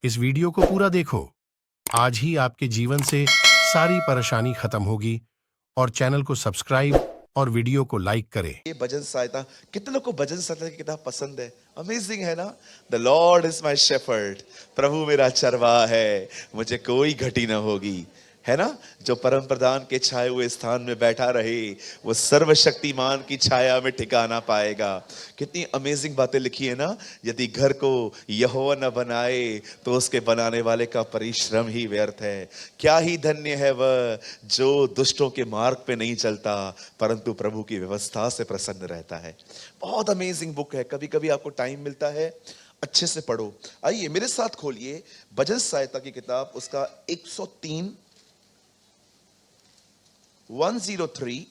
इस वीडियो को पूरा देखो। आज ही आपके जीवन से सारी परेशानी खत्म होगी। और चैनल को सब्सक्राइब और वीडियो को लाइक करें। ये भजन सहायता, कितने लोग को भजन सहायता की किताब पसंद है? अमेजिंग है ना। The lord is my shepherd, प्रभु मेरा चरवाहा है, मुझे कोई घटी न होगी। है ना। जो परम प्रधान के छाए हुए स्थान में बैठा रहे, वो सर्वशक्तिमान की छाया में ठिकाना पाएगा। कितनी अमेजिंग बातें लिखी है ना। यदि घर को यहोवा न बनाए तो उसके बनाने वाले का परिश्रम ही व्यर्थ है। क्या ही धन्य है वह जो दुष्टों के मार्ग पे नहीं चलता, परंतु प्रभु की व्यवस्था से प्रसन्न रहता है। बहुत अमेजिंग बुक है। कभी कभी आपको टाइम मिलता है, अच्छे से पढ़ो। आइए मेरे साथ खोलिए भजन सहायता की किताब, उसका 103 103।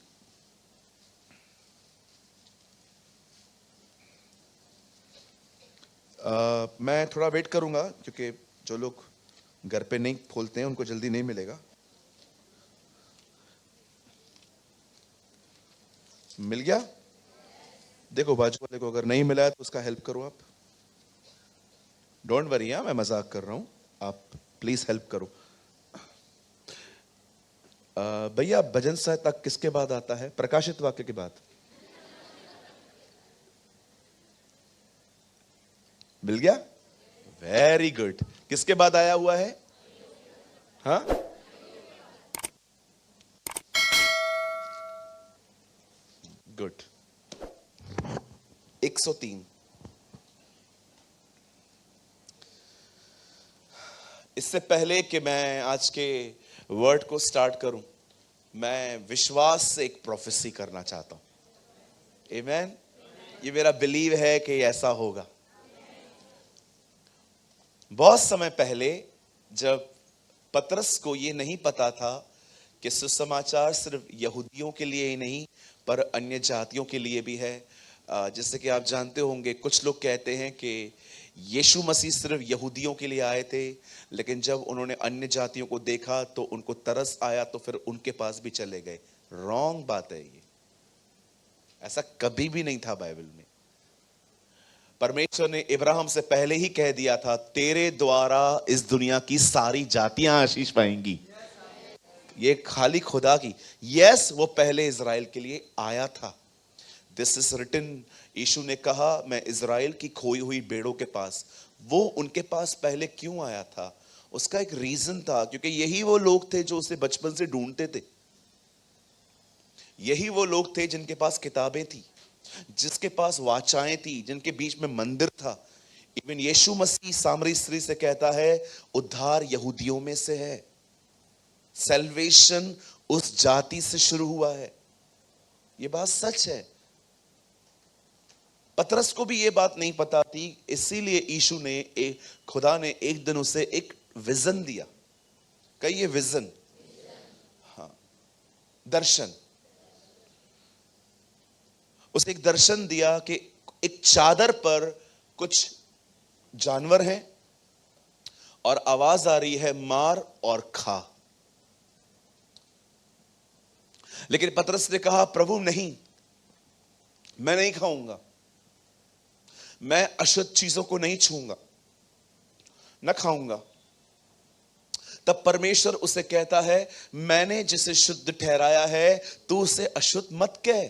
मैं थोड़ा वेट करूंगा क्योंकि जो लोग घर पे नहीं खोलते हैं उनको जल्दी नहीं मिलेगा। मिल गया? देखो बाजू वाले को अगर नहीं मिला है तो उसका हेल्प करो आप। डोंट वरी, मैं मजाक कर रहा हूं, आप प्लीज हेल्प करो। भैया भजन सहायता किसके बाद आता है? प्रकाशित वाक्य के बाद। मिल गया? Very good. किसके बाद आया हुआ है? हाँ, गुड। 103। इससे पहले कि मैं आज के वर्ड को स्टार्ट करूं, मैं विश्वास से एक प्रोफेसी करना चाहता हूं। आमीन। ये मेरा बिलीव है कि ऐसा होगा। बहुत समय पहले जब पतरस को ये नहीं पता था कि सुसमाचार सिर्फ यहूदियों के लिए ही नहीं पर अन्य जातियों के लिए भी है। जैसे कि आप जानते होंगे, कुछ लोग कहते हैं कि यीशु मसीह सिर्फ यहूदियों के लिए आए थे, लेकिन जब उन्होंने अन्य जातियों को देखा तो उनको तरस आया तो फिर उनके पास भी चले गए। रॉन्ग बात है ये। ऐसा कभी भी नहीं था बाइबल में। परमेश्वर ने इब्राहिम से पहले ही कह दिया था, तेरे द्वारा इस दुनिया की सारी जातियां आशीष पाएंगी। ये खाली खुदा की। यस, वो पहले इजराइल के लिए आया था। This is written. यीशु ने कहा, मैं इजराइल की खोई हुई भेड़ों के पास। वो उनके पास पहले क्यों आया था? उसका एक रीजन था, क्योंकि यही वो लोग थे जो उसे बचपन से ढूंढते थे। यही वो लोग थे जिनके पास किताबें थी, जिसके पास वाचाएं थी, जिनके बीच में मंदिर था। इवन यीशु मसीह सामरी स्त्री से कहता है, उद्धार यहूदियों में से है। सैल्वेशन उस जाति से शुरू हुआ है। यह बात सच है। पतरस को भी यह बात नहीं पता थी, इसीलिए यीशु ने खुदा ने एक दिन उसे एक विजन दिया। कहिए विजन। हाँ, दर्शन। उसे एक दर्शन दिया कि एक चादर पर कुछ जानवर हैं और आवाज आ रही है, मार और खा। लेकिन पतरस ने कहा, प्रभु नहीं, मैं नहीं खाऊंगा, मैं अशुद्ध चीजों को नहीं छूंगा, न खाऊंगा। तब परमेश्वर उसे कहता है, मैंने जिसे शुद्ध ठहराया है तू उसे अशुद्ध मत कह।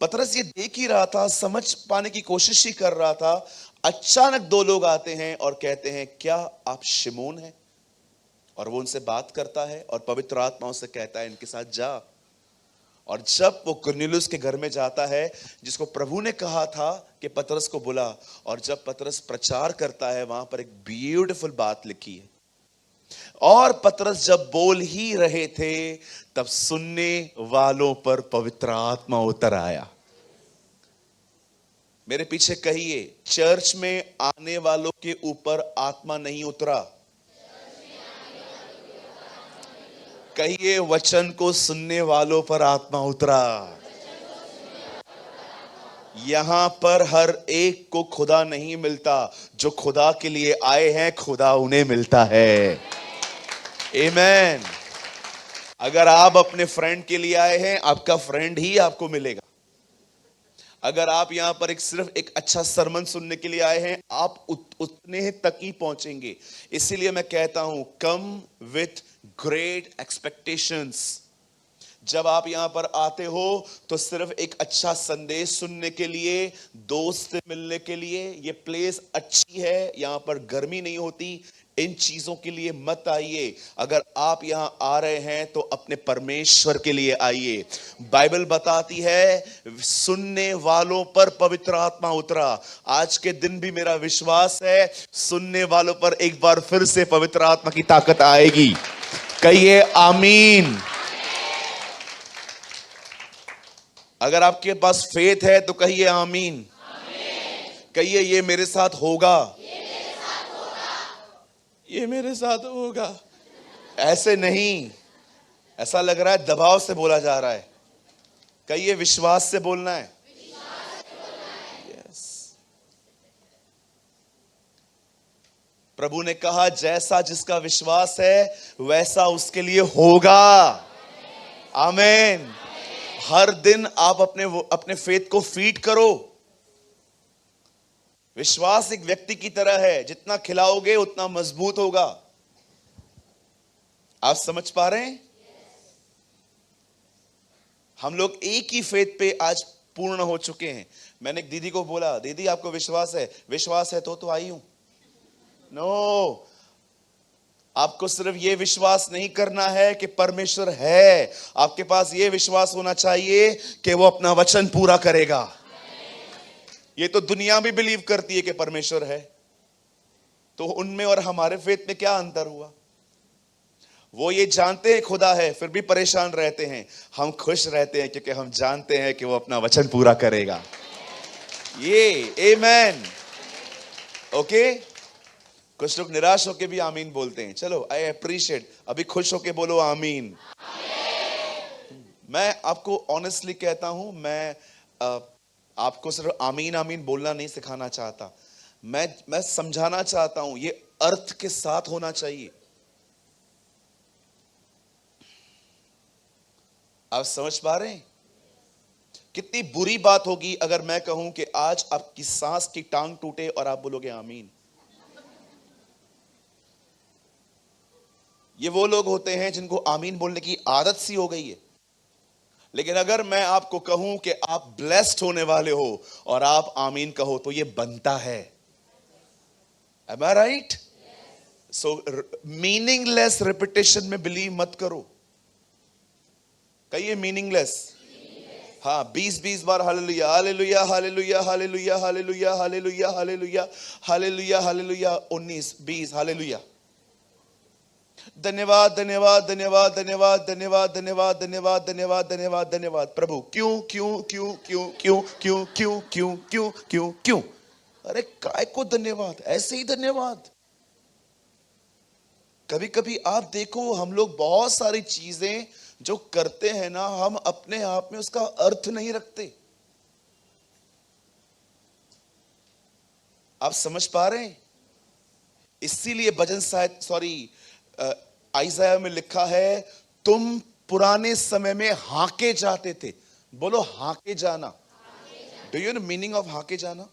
पतरस ये देख ही रहा था, समझ पाने की कोशिश ही कर रहा था। अचानक दो लोग आते हैं और कहते हैं, क्या आप शिमोन हैं? और वो उनसे बात करता है और पवित्र आत्मा उसे कहता है, इनके साथ जा। और जब वो कुरनेलियुस के घर में जाता है, जिसको प्रभु ने कहा था कि पतरस को बुला, और जब पतरस प्रचार करता है, वहां पर एक ब्यूटीफुल बात लिखी है। और पतरस जब बोल ही रहे थे, तब सुनने वालों पर पवित्र आत्मा उतर आया। मेरे पीछे कहिए, चर्च में आने वालों के ऊपर आत्मा नहीं उतरा। कहिए, वचन को सुनने वालों पर आत्मा उतरा। यहां पर हर एक को खुदा नहीं मिलता, जो खुदा के लिए आए हैं खुदा उन्हें मिलता है। आमीन। अगर आप अपने फ्रेंड के लिए आए हैं, आपका फ्रेंड ही आपको मिलेगा। अगर आप यहां पर सिर्फ एक अच्छा सरमन सुनने के लिए आए हैं, आप उतने तक ही पहुंचेंगे। इसीलिए मैं कहता हूं, कम विथ ग्रेट एक्सपेक्टेशंस। जब आप यहां पर आते हो तो सिर्फ एक अच्छा संदेश सुनने के लिए, दोस्त से मिलने के लिए, ये प्लेस अच्छी है, यहां पर गर्मी नहीं होती, इन चीजों के लिए मत आइए। अगर आप यहां आ रहे हैं तो अपने परमेश्वर के लिए आइए। बाइबल बताती है, सुनने वालों पर पवित्र आत्मा उतरा। आज के दिन भी मेरा विश्वास है, सुनने वालों पर एक बार फिर से पवित्र आत्मा की ताकत आएगी। कहिए आमीन। अगर आपके पास फेथ है तो कहिए आमीन। कहिए ये मेरे साथ होगा, ये मेरे साथ होगा। ऐसे नहीं, ऐसा लग रहा है दबाव से बोला जा रहा है। कहिए विश्वास से बोलना है। यस। प्रभु ने कहा, जैसा जिसका विश्वास है वैसा उसके लिए होगा। आमीन। हर दिन आप अपने फेथ को फीड करो। विश्वास एक व्यक्ति की तरह है, जितना खिलाओगे उतना मजबूत होगा। आप समझ पा रहे हैं? हम लोग एक ही फेथ पे आज पूर्ण हो चुके हैं। मैंने एक दीदी को बोला, दीदी आपको विश्वास है? विश्वास है तो आई हूं। नो, आपको सिर्फ यह विश्वास नहीं करना है कि परमेश्वर है, आपके पास यह विश्वास होना चाहिए कि वो अपना वचन पूरा करेगा। ये तो दुनिया भी बिलीव करती है कि परमेश्वर है, तो उनमें और हमारे फेथ में क्या अंतर हुआ? वो ये जानते हैं खुदा है, फिर भी परेशान रहते हैं। हम खुश रहते हैं क्योंकि हम जानते हैं कि वो अपना वचन पूरा करेगा। ये आमेन। ओके, कुछ लोग निराश होके भी आमीन बोलते हैं। चलो, आई अप्रिशिएट। अभी खुश होके बोलो आमीन। मैं आपको ऑनेस्टली कहता हूं, मैं आपको सिर्फ आमीन आमीन बोलना नहीं सिखाना चाहता, मैं समझाना चाहता हूं, ये अर्थ के साथ होना चाहिए। आप समझ पा रहे हैं? कितनी बुरी बात होगी अगर मैं कहूं कि आज आपकी सांस की टांग टूटे और आप बोलोगे आमीन। ये वो लोग होते हैं जिनको आमीन बोलने की आदत सी हो गई है। लेकिन अगर मैं आपको कहूं कि आप ब्लेस्ड होने वाले हो और आप आमीन कहो तो ये बनता है। Am I right? So meaningless repetition में बिलीव मत करो। कहिए मीनिंगलेस। हाँ, 20-20 बार hallelujah hallelujah hallelujah hallelujah hallelujah hallelujah hallelujah hallelujah hallelujah 19-20 hallelujah. धन्यवाद धन्यवाद धन्यवाद धन्यवाद धन्यवाद धन्यवाद धन्यवाद धन्यवाद धन्यवाद धन्यवाद प्रभु। क्यों क्यों क्यों क्यों क्यों क्यों क्यों क्यों क्यों क्यों क्यों? अरे काय को धन्यवाद, ऐसे ही धन्यवाद। कभी कभी आप देखो, हम लोग बहुत सारी चीजें जो करते हैं ना, हम अपने आप में उसका अर्थ नहीं रखते। आप समझ पा रहे हैं? इसीलिए भजन आइज़ाया में लिखा है, तुम पुराने समय में हाके जाते थे। बोलो हाके जाना। Do you know meaning of हाके जाना?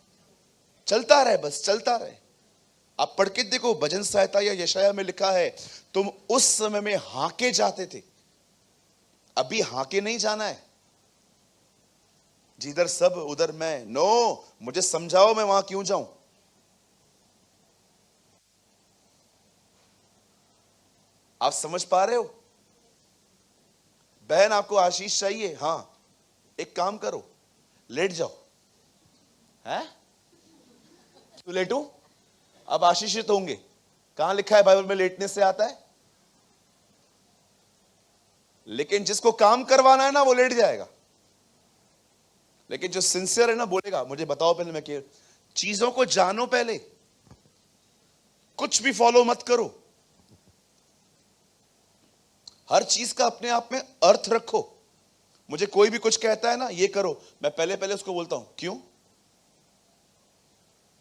चलता रहे, बस चलता रहे। आप पढ़ के देखो, भजन संहिता या यशाया में लिखा है, तुम उस समय में हाके जाते थे। अभी हाके नहीं जाना है, जिधर सब उधर मैं। नो, मुझे समझाओ मैं वहां क्यों जाऊं? आप समझ पा रहे हो? बहन, आपको आशीष चाहिए? हां, एक काम करो, लेट जाओ। है? क्यों लेटूं? अब आशीषित होंगे। कहां लिखा है बाइबल में लेटने से आता है? लेकिन जिसको काम करवाना है ना, वो लेट जाएगा। लेकिन जो सिंसियर है ना, बोलेगा मुझे बताओ पहले मैं क्या। चीजों को जानो पहले, कुछ भी फॉलो मत करो। हर चीज का अपने आप में अर्थ रखो। मुझे कोई भी कुछ कहता है ना, ये करो, मैं पहले उसको बोलता हूं क्यों।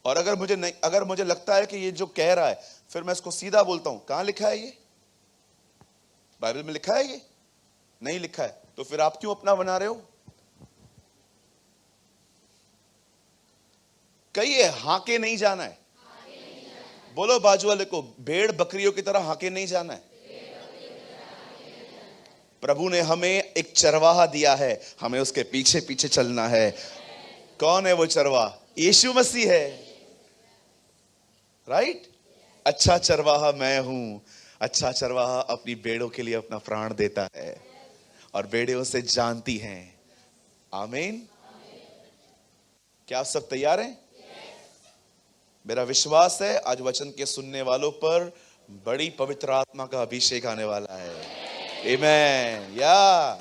और अगर मुझे लगता है कि ये जो कह रहा है, फिर मैं इसको सीधा बोलता हूं, कहां लिखा है ये? बाइबल में लिखा है? ये नहीं लिखा है, तो फिर आप क्यों अपना बना रहे हो? कहिए हाके नहीं जाना है। बोलो बाजू वाले को, भेड़ बकरियों की तरह हाके नहीं जाना है। प्रभु ने हमें एक चरवाहा दिया है, हमें उसके पीछे पीछे चलना है। कौन है वो चरवाहा? यीशु मसीह है, राइट? अच्छा चरवाहा मैं हूं। अच्छा चरवाहा अपनी भेड़ों के लिए अपना प्राण देता है और भेड़ें उसे जानती हैं। आमीन। क्या आप सब तैयार हैं? मेरा विश्वास है आज वचन के सुनने वालों पर बड़ी पवित्र आत्मा का अभिषेक आने वाला है। आमीन। या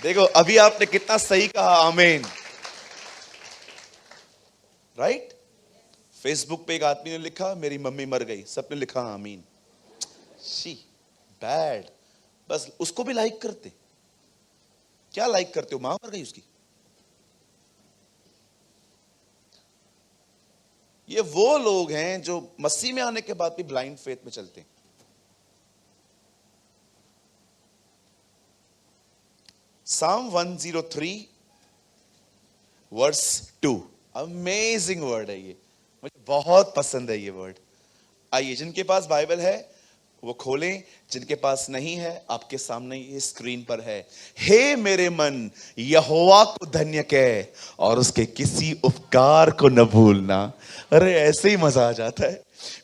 देखो अभी आपने कितना सही कहा, आमीन, राइट? फेसबुक पे एक आदमी ने लिखा मेरी मम्मी मर गई, सबने लिखा आमीन। She bad. बस उसको भी लाइक करते। क्या लाइक करते हो? मां मर गई उसकी। ये वो लोग हैं जो मसीह में आने के बाद भी ब्लाइंड फेथ में चलते हैं। Psalm 103 वर्स 2, अमेजिंग वर्ड है ये, मुझे बहुत पसंद है ये वर्ड। आइए जिनके पास बाइबल है वो खोलें, जिनके पास नहीं है आपके सामने ये स्क्रीन पर है। हे मेरे मन यहोवा को धन्य कह और उसके किसी उपकार को न भूलना। अरे ऐसे ही मजा आ जाता है।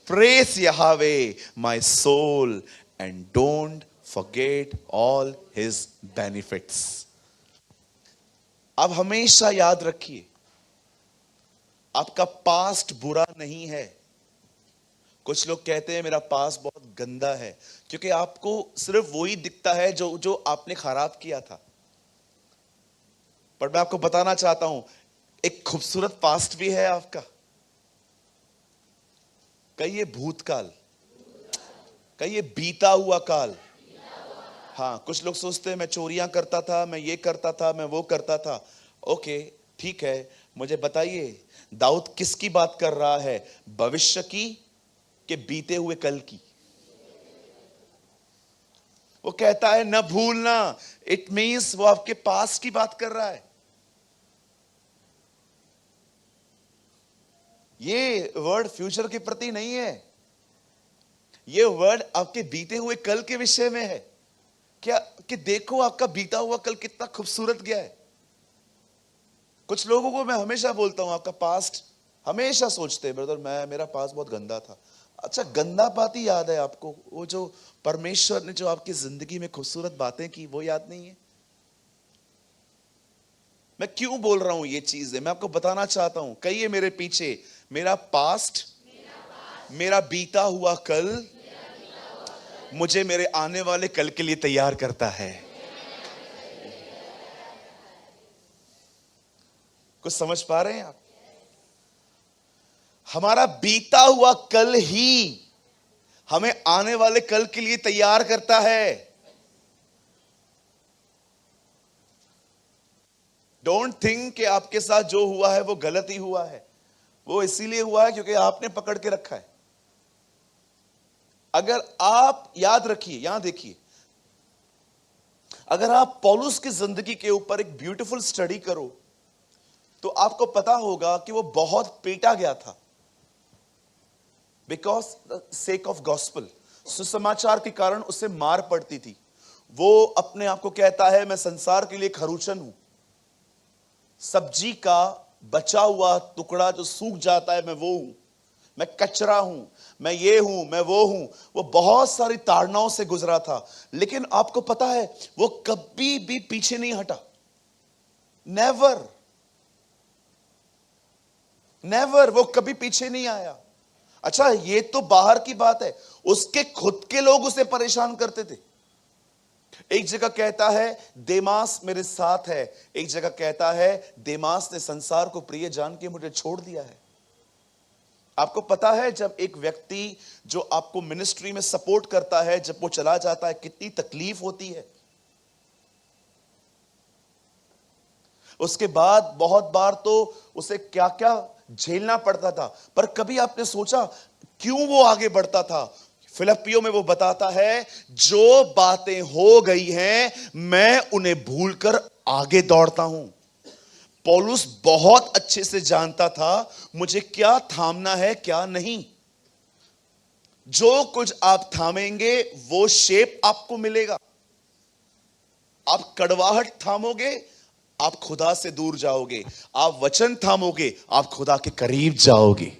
Praise Yahweh my soul and don't forget all his benefits. अब हमेशा याद रखिए आपका पास्ट बुरा नहीं है। कुछ लोग कहते हैं मेरा पास्ट बहुत गंदा है, क्योंकि आपको सिर्फ वही दिखता है जो आपने खराब किया था। पर मैं आपको बताना चाहता हूं एक खूबसूरत पास्ट भी है आपका। कहिए भूतकाल, कहिए बीता हुआ काल। हाँ, कुछ लोग सोचते हैं मैं चोरियां करता था, मैं ये करता था, मैं वो करता था। ओके ठीक है, मुझे बताइए दाऊद किसकी बात कर रहा है? भविष्य की के बीते हुए कल की? वो कहता है न भूलना। इट मींस वो आपके पास की बात कर रहा है। ये वर्ड फ्यूचर के प्रति नहीं है, ये वर्ड आपके बीते हुए कल के विषय में है। क्या कि देखो आपका बीता हुआ कल कितना खूबसूरत गया है। कुछ लोगों को मैं हमेशा बोलता हूं आपका पास्ट, हमेशा सोचते हैं ब्रदर मेरा पास्ट बहुत गंदा था। अच्छा, गंदा बात ही याद है आपको? वो जो परमेश्वर ने जो आपकी जिंदगी में खूबसूरत बातें की वो याद नहीं है? मैं क्यों बोल रहा हूं ये चीजें, मैं आपको बताना चाहता हूं। कहिए मेरे पीछे, मेरा पास्ट, मेरा बीता हुआ कल मुझे मेरे आने वाले कल के लिए तैयार करता है। कुछ समझ पा रहे हैं आप? हमारा बीता हुआ कल ही हमें आने वाले कल के लिए तैयार करता है। डोंट थिंक कि आपके साथ जो हुआ है वो गलत ही हुआ है। वो इसीलिए हुआ है क्योंकि आपने पकड़ के रखा है। अगर आप याद रखिए, यहां देखिए, अगर आप पौलुस की जिंदगी के ऊपर एक ब्यूटीफुल स्टडी करो तो आपको पता होगा कि वो बहुत पीटा गया था बिकॉज सेक ऑफ गॉस्पल। सुसमाचार के कारण उसे मार पड़ती थी। वो अपने आप को कहता है मैं संसार के लिए खरूचन हूं, सब्जी का बचा हुआ टुकड़ा जो सूख जाता है मैं वो हूं, मैं कचरा हूं, मैं ये हूं, मैं वो हूं। वो बहुत सारी ताड़नाओं से गुजरा था, लेकिन आपको पता है वो कभी भी पीछे नहीं हटा। नेवर नेवर, वो कभी पीछे नहीं आया। अच्छा, ये तो बाहर की बात है, उसके खुद के लोग उसे परेशान करते थे। एक जगह कहता है देमास मेरे साथ है, एक जगह कहता है देमास ने संसार को प्रिय जान के मुझे छोड़ दिया है। आपको पता है जब एक व्यक्ति जो आपको मिनिस्ट्री में सपोर्ट करता है, जब वो चला जाता है कितनी तकलीफ होती है। उसके बाद बहुत बार तो उसे क्या क्या झेलना पड़ता था, पर कभी आपने सोचा क्यों वो आगे बढ़ता था? फिलिप्पियों में वो बताता है जो बातें हो गई हैं मैं उन्हें भूलकर आगे दौड़ता हूं। पौलुस बहुत अच्छे से जानता था मुझे क्या थामना है क्या नहीं। जो कुछ आप थामेंगे वो शेप आपको मिलेगा। आप कड़वाहट थामोगे, आप खुदा से दूर जाओगे। आप वचन थामोगे, आप खुदा के करीब जाओगे।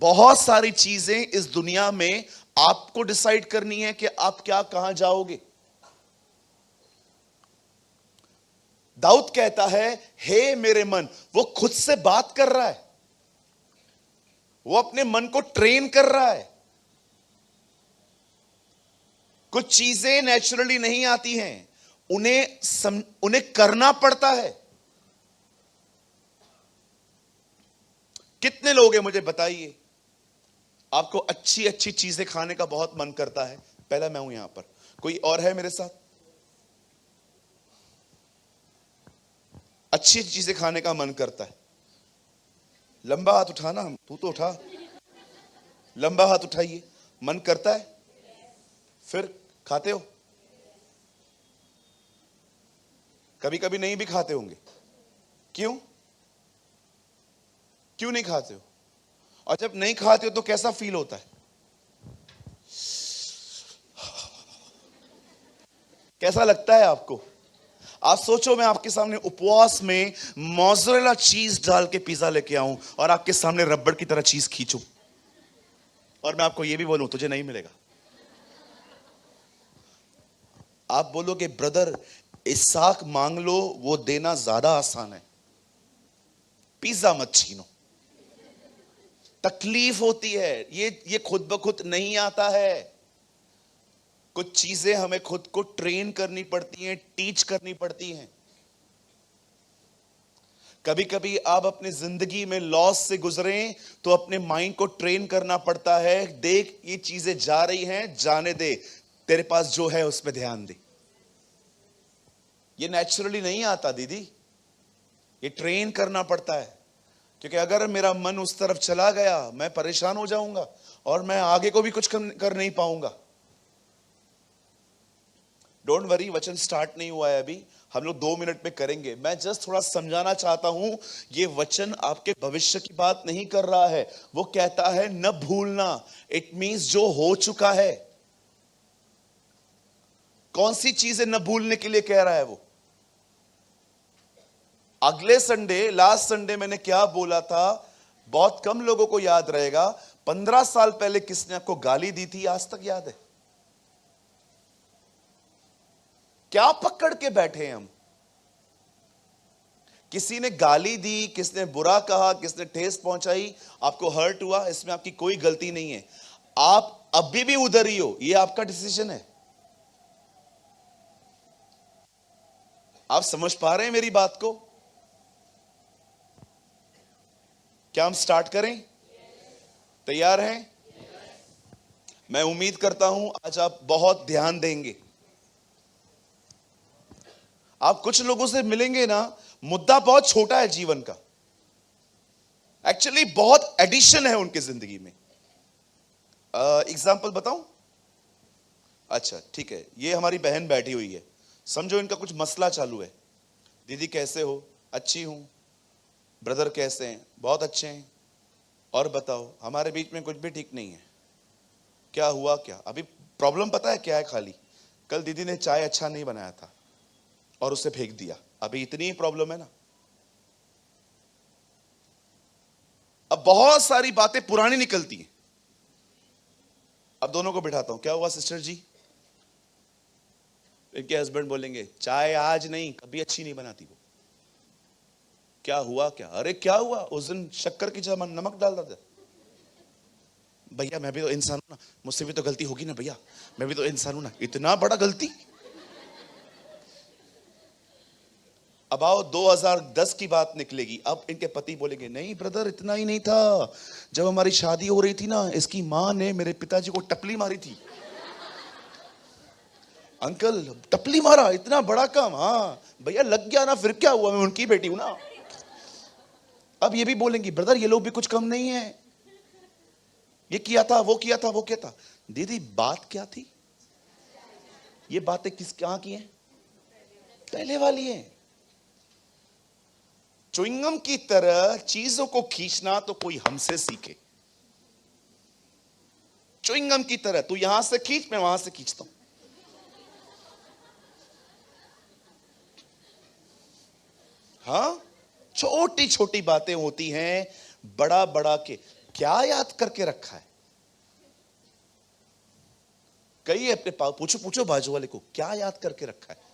बहुत सारी चीजें इस दुनिया में आपको डिसाइड करनी है कि आप क्या कहां जाओगे। दाऊद कहता है, हे मेरे मन, वो खुद से बात कर रहा है, वो अपने मन को ट्रेन कर रहा है। कुछ चीजें नेचुरली नहीं आती हैं, उन्हें करना पड़ता है। कितने लोग हैं मुझे बताइए, आपको अच्छी अच्छी चीजें खाने का बहुत मन करता है। पहला मैं हूं यहां पर, कोई और है मेरे साथ? अच्छी चीजें खाने का मन करता है। लंबा हाथ उठाना, तू तो उठा, लंबा हाथ उठाइए। मन करता है, फिर खाते हो? कभी कभी नहीं भी खाते होंगे। क्यों क्यों नहीं खाते हो? और जब नहीं खाते हो तो कैसा फील होता है? कैसा लगता है आपको? आप सोचो, मैं आपके सामने उपवास में मोज़रेला चीज डाल के पिज्जा लेके आऊं और आपके सामने रबड़ की तरह चीज खींचूं और मैं आपको यह भी बोलूं तुझे नहीं मिलेगा। आप बोलोगे ब्रदर इसाक मांग लो, वो देना ज्यादा आसान है, पिज्जा मत छीनो। तकलीफ होती है, ये खुद ब खुद नहीं आता है। कुछ चीजें हमें खुद को ट्रेन करनी पड़ती हैं, टीच करनी पड़ती हैं। कभी कभी आप अपनी जिंदगी में लॉस से गुजरें तो अपने माइंड को ट्रेन करना पड़ता है। देख ये चीजें जा रही हैं, जाने दे, तेरे पास जो है उसमें ध्यान दे। ये नेचुरली नहीं आता दीदी, ये ट्रेन करना पड़ता है। क्योंकि अगर मेरा मन उस तरफ चला गया मैं परेशान हो जाऊंगा और मैं आगे को भी कुछ कर नहीं पाऊंगा। डोंट वरी, वचन स्टार्ट नहीं हुआ है अभी, हम लोग 2 मिनट में करेंगे। मैं जस्ट थोड़ा समझाना चाहता हूं, ये वचन आपके भविष्य की बात नहीं कर रहा है। वो कहता है न भूलना, इट मींस जो हो चुका है। कौन सी चीजें न भूलने के लिए कह रहा है वो? अगले संडे, लास्ट संडे मैंने क्या बोला था बहुत कम लोगों को याद रहेगा। 15 साल पहले किसने आपको गाली दी थी, आज तक याद है? क्या पकड़ के बैठे हैं हम? किसी ने गाली दी, किसने बुरा कहा, किसने ठेस पहुंचाई, आपको हर्ट हुआ, इसमें आपकी कोई गलती नहीं है। आप अभी भी उधर ही हो, यह आपका डिसीजन है। आप समझ पा रहे हैं मेरी बात को? क्या हम स्टार्ट करें? तैयार हैं? मैं उम्मीद करता हूं आज आप बहुत ध्यान देंगे। आप कुछ लोगों से मिलेंगे ना, मुद्दा बहुत छोटा है जीवन का, एक्चुअली बहुत एडिशन है उनकी जिंदगी में। एग्जाम्पल बताऊं? अच्छा ठीक है, ये हमारी बहन बैठी हुई है, समझो इनका कुछ मसला चालू है। दीदी कैसे हो? अच्छी हूं। ब्रदर कैसे हैं? बहुत अच्छे हैं। और बताओ, हमारे बीच में कुछ भी ठीक नहीं है। क्या हुआ? क्या अभी प्रॉब्लम पता है क्या है? खाली कल दीदी ने चाय अच्छा नहीं बनाया था और उसे फेंक दिया, अभी इतनी ही प्रॉब्लम है ना। अब बहुत सारी बातें पुरानी निकलती हैं। अब दोनों को बिठाता हूं, क्या हुआ सिस्टर जी? इनके हस्बैंड बोलेंगे चाय आज नहीं, कभी अच्छी नहीं बनाती वो। क्या हुआ? क्या? अरे क्या हुआ, उस दिन शक्कर की जगह नमक डाल रहा था। भैया मैं भी तो इंसान हूं ना, मुझसे भी तो गलती होगी ना भैया, मैं भी तो इंसान हूं ना। इतना बड़ा गलती? अब आओ 2010 की बात निकलेगी। अब इनके पति बोलेंगे नहीं ब्रदर इतना ही नहीं था, जब हमारी शादी हो रही थी ना, इसकी मां ने मेरे पिताजी को टपली मारी थी। अंकल टपली मारा, इतना बड़ा काम? हाँ भैया लग गया ना, फिर क्या हुआ, मैं उनकी बेटी हूं ना। अब ये भी बोलेंगी ब्रदर ये लोग भी कुछ कम नहीं है, ये किया था, वो किया था, वो किया था। दीदी बात क्या थी? ये बातें किस कहां की हैं? पहले वाली हैं। च्युइंगम की तरह चीजों को खींचना तो कोई हमसे सीखे। च्युइंगम की तरह तू यहां से खींच, मैं वहां से खींचता हूं। हाँ, छोटी छोटी बातें होती हैं, बड़ा बड़ा के क्या याद करके रखा है। कई अपने पूछो पूछो बाजू वाले को, क्या याद करके रखा है।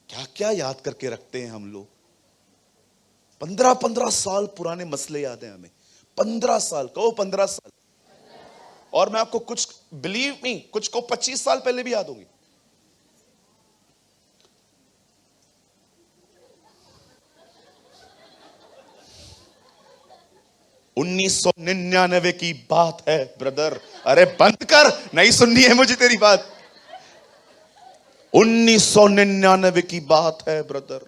क्या क्या याद करके रखते हैं हम लोग। 15-15 साल पुराने मसले याद हैं हमें। 15 साल, कहो 15 साल। और मैं आपको कुछ, बिलीव मी, कुछ को 25 साल पहले भी याद होंगे। $1999 की बात है ब्रदर। अरे बंद कर, नहीं सुननी है मुझे तेरी बात। 1999 की बात है ब्रदर।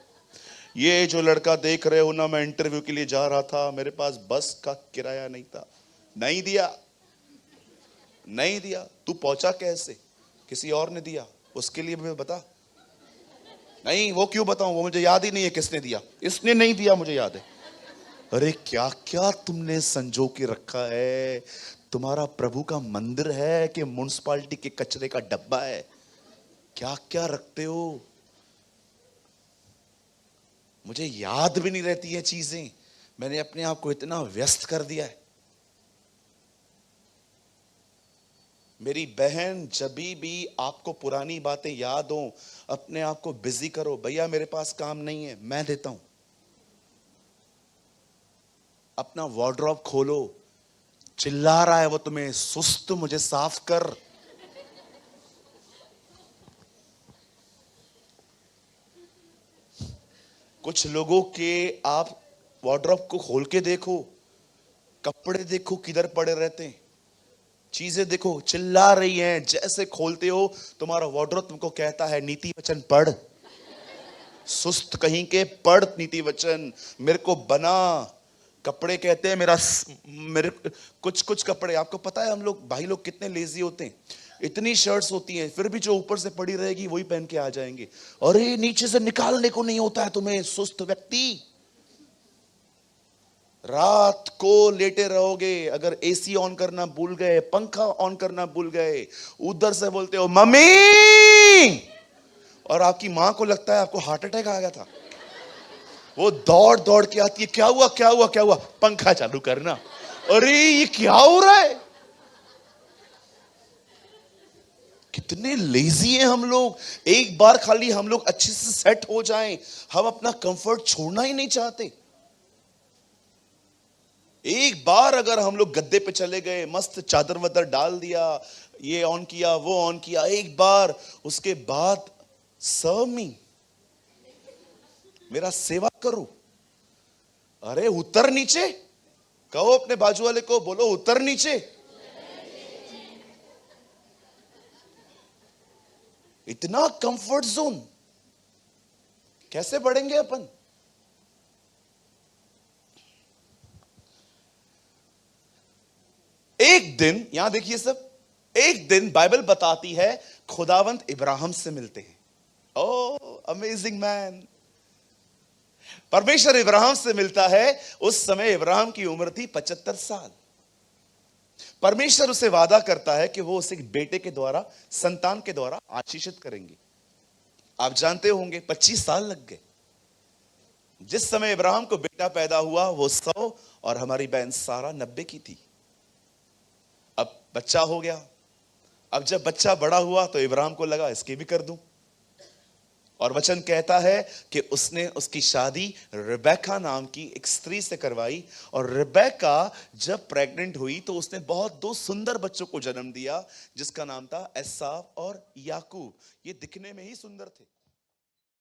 ये जो लड़का देख रहे हो ना, मैं इंटरव्यू के लिए जा रहा था, मेरे पास बस का किराया नहीं था। नहीं दिया, नहीं दिया। तू पहुंचा कैसे? किसी और ने दिया, उसके लिए भी बता। नहीं, वो क्यों बताऊं, वो मुझे याद ही नहीं है किसने दिया। इसने नहीं दिया, मुझे याद है। अरे क्या क्या तुमने संजो के रखा है। तुम्हारा प्रभु का मंदिर है कि म्युनिसिपालिटी के कचरे का डब्बा है? क्या क्या रखते हो। मुझे याद भी नहीं रहती है चीजें। मैंने अपने आप को इतना व्यस्त कर दिया है। मेरी बहन, जब भी आपको पुरानी बातें याद हो, अपने आप को बिजी करो। भैया मेरे पास काम नहीं है, मैं देता हूं। अपना वार्डरोब खोलो। चिल्ला रहा है वो तुम्हें, सुस्त, मुझे साफ कर। कुछ लोगों के आप वार्डरोब को खोल के देखो, कपड़े देखो किधर पड़े रहते हैं, चीजें देखो, चिल्ला रही हैं। जैसे खोलते हो, तुम्हारा वार्डरोब तुमको कहता है नीति वचन पढ़। सुस्त कहीं के, पढ़ नीति वचन, मेरे को बना। कपड़े कहते हैं मेरे कुछ कुछ कपड़े, आपको पता है हम लोग भाई लोग कितने लेजी होते हैं। इतनी शर्ट्स होती हैं, फिर भी जो ऊपर से पड़ी रहेगी वही पहन के आ जाएंगे। अरे नीचे से निकालने को नहीं होता है तुम्हें, सुस्त व्यक्ति। रात को लेटे रहोगे, अगर एसी ऑन करना भूल गए, पंखा ऑन करना भूल गए, उधर से बोलते हो मम्मी, और आपकी मां को लगता है आपको हार्ट अटैक आ गया था। वो दौड़ दौड़ के आती है, क्या हुआ क्या हुआ क्या हुआ, पंखा चालू करना। अरे ये क्या हो रहा है। कितने लेजी हैं हम लोग। एक बार खाली हम लोग अच्छे से सेट हो जाएं, हम अपना कंफर्ट छोड़ना ही नहीं चाहते। एक बार अगर हम लोग गद्दे पे चले गए, मस्त चादर वदर डाल दिया, ये ऑन किया वो ऑन किया, एक बार, उसके बाद सर्व मी, मेरा सेवा करो। अरे उतर नीचे, कहो अपने बाजू वाले को, बोलो उतर नीचे। इतना कंफर्ट जोन कैसे बढ़ेंगे अपन। एक दिन, यहां देखिए सब, एक दिन बाइबल बताती है खुदावंत इब्राहिम से मिलते हैं। ओ अमेजिंग मैन। परमेश्वर इब्राहिम से मिलता है। उस समय इब्राहिम की उम्र थी 75 साल। परमेश्वर उसे वादा करता है कि वो उसे बेटे के द्वारा, संतान के द्वारा आशीषित करेंगे। आप जानते होंगे 25 साल लग गए। जिस समय इब्राहिम को बेटा पैदा हुआ वो 100 और हमारी बहन सारा 90 की थी। अब बच्चा हो गया। अब जब बच्चा बड़ा हुआ तो इब्राहिम को लगा इसके भी कर दूं, और वचन कहता है कि उसने उसकी शादी रिबेका नाम की एक स्त्री से करवाई। और रिबेका जब प्रेग्नेंट हुई तो उसने दो सुंदर बच्चों को जन्म दिया, जिसका नाम था एसाव और याकूब। ये दिखने में ही सुंदर थे।